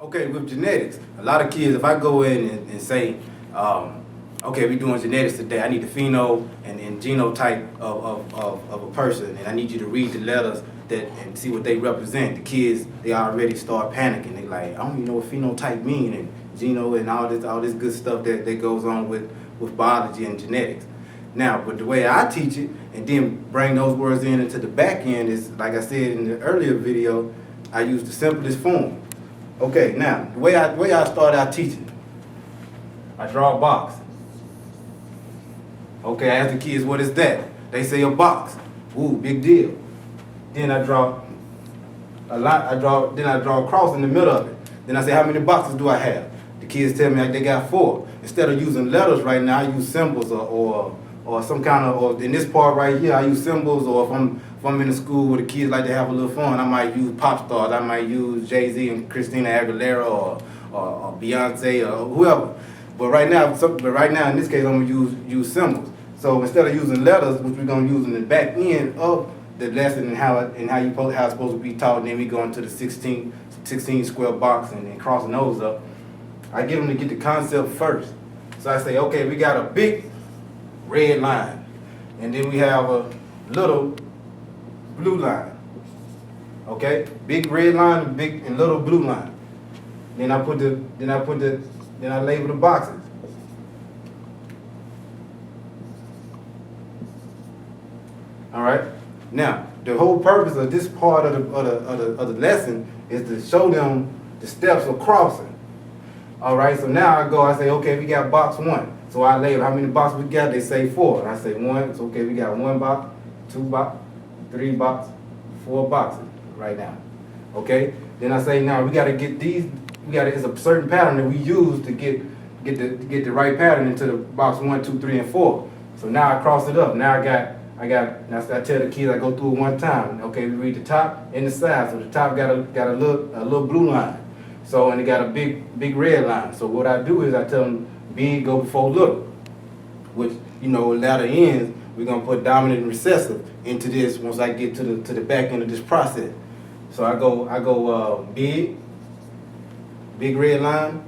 Okay, with genetics, a lot of kids, if I go in and say, okay, we're doing genetics today, I need the pheno and genotype of a person, and I need you to read the letters that and see what they represent. The kids, they already start panicking. They like, I don't even know what phenotype mean, and geno and all this good stuff that goes on with biology and genetics. Now, but the way I teach it and then bring those words into the back end is, like I said in the earlier video, I use the simplest form. Okay, now, the way I start out teaching, I draw a box. Okay, I ask the kids, what is that? They say a box. Ooh, big deal. Then I draw then I draw a cross in the middle of it. Then I say, how many boxes do I have? The kids tell me they got 4. Instead of using letters right now, I use symbols or some kind of, or in this part right here, I use symbols, or if I'm in a school where the kids like to have a little fun, I might use pop stars. I might use Jay-Z and Christina Aguilera or Beyonce or whoever. But right now, in this case, I'm gonna use symbols. So instead of using letters, which we're gonna use in the back end of the lesson and how it's supposed to be taught, and then we go into the 16 square box and crossing those up, I get them to get the concept first. So I say, okay, we got a big red line, and then we have a little blue line. Okay, big red line and big and little blue line. Then I label the boxes. All right. Now, the whole purpose of this part of the lesson is to show them the steps of crossing. All right. So now I say, okay, we got box 1. So I label how many boxes we got. They say 4. And I say 1. It's okay. We got 1 box, 2 box, 3 box, 4 boxes right now. Okay. Then I say now we got to get these. It's a certain pattern that we use to get the right pattern into the box 1, 2, 3, and 4. So now I cross it up. Now I tell the kids, I go through it one time. Okay, we read the top and the side. So the top got a little blue line. So, and it got a big red line. So what I do is I tell them big go before little, which, latter ends, we're gonna put dominant and recessive into this once I get to the back end of this process. So I go big red line,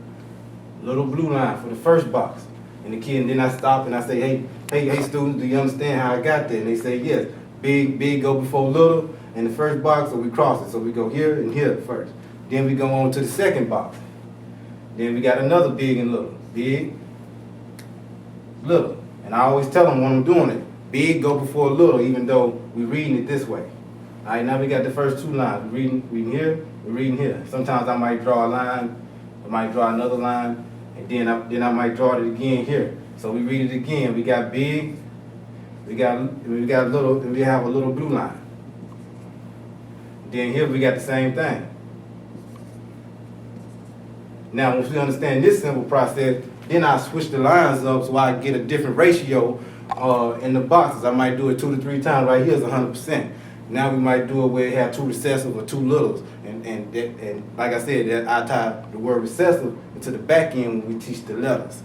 little blue line for the first box. And then I stop and I say, hey students, do you understand how I got there? And they say yes. Big go before little in the first box, so we cross it. So we go here and here first. Then we go on to the second box. Then we got another big and little. Big, little. And I always tell them when I'm doing it, big go before little, even though we're reading it this way. All right, now we got the first 2 lines. We're reading here, we're reading here. Sometimes I might draw a line, I might draw another line, and then I might draw it again here. So we read it again. We got big, we got little, and we have a little blue line. Then here we got the same thing. Now, once we understand this simple process, then I switch the lines up so I get a different ratio in the boxes. I might do it 2 to 3 times. Right here is 100%. Now we might do it where it have 2 recessive or 2 littles. And like I said, I tie the word recessive into the back end when we teach the letters.